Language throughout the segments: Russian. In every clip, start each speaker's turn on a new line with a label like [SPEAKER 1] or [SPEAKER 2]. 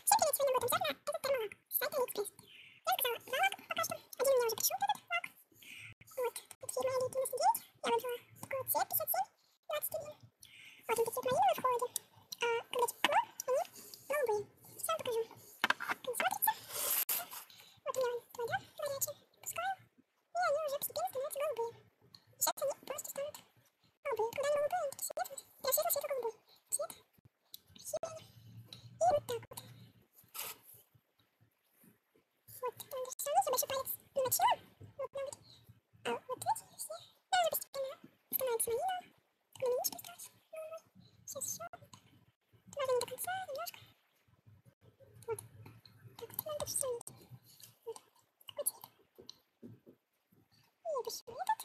[SPEAKER 1] Всем привет, сегодня будем взять на этот термолак с сайта Алиэкспресс. Я заказала два лака пока что. Один у меня уже пришел, этот лак. Вот, тут фирма Elite 99. Я выбрала такой цвет 57-21. Вот он цвет малиновый в холоде. А когда тепло, они голубые. Сейчас покажу, как он смотрится. Вот у меня вода горячая, пускаю. И они уже постепенно становятся голубые. Сейчас они просто станут голубые. Когда они голубые, они такие светлые. Прям светло-светло-голубой цвет. Красивые. И вот так вот. Вот, там даже все равно, я большой палец намочила. Вот, прям вот. А вот эти все. Да, уже постепенно становится малиновым. Так, малиночка осталась голубой. Сейчас еще. Можно не до конца, немножко. Вот. Так, вот, надо все сравнить. Вот. Такой цвет. И это еще этот.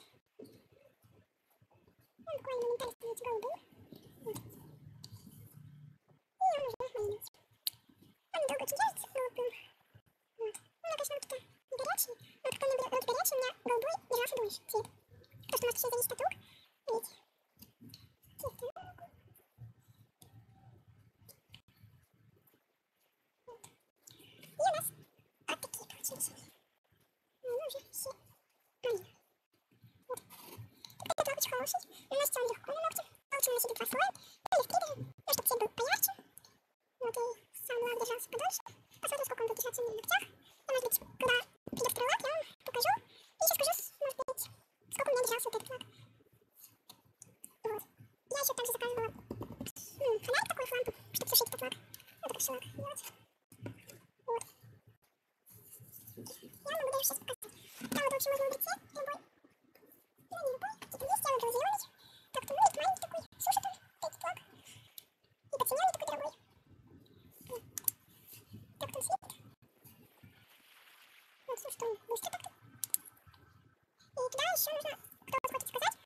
[SPEAKER 1] Он буквально моментально становится голубым. Вот. И он уже малиновый. Он долго очень держится, голубым. Вот. Ну, конечно, вот это не горячий. Но как он горячий, у меня голубой держался дольше цвет. Потому что, может, все зависит от рук. Видите? Чистую руку. Вот. И у нас вот такие получились. Ну, уже все малиновые. Вот. Этот лак очень хороший. Наносится он легко на ногти. Лучше наносить два слоя. Или в три даже. Ну, чтобы цвет был поярче. Вот, и сам лак держался подольше. Посмотрим, сколько он будет держаться у меня на ногтях. И, может быть, когда придет второй лак, я вам покажу. И еще скажу, может быть, сколько у меня держался вот этот лак. Вот. Я еще также заказывала фонарик такой, лампу, чтобы сушить этот лак. Вот такой лак делать. Вот. Я могу даже сейчас показать. Там вот, в общем, можно выбрать цвет любой. Ну, не любой. Типа есть, я выбрала зеленый. Как-то, ну, есть маленький такой. Сушит он, этот лак. И по цене он такой дорогой. Вот. Так он светит. Вот, сушит он быстро как-то. И туда еще нужно, кто хочет заказать,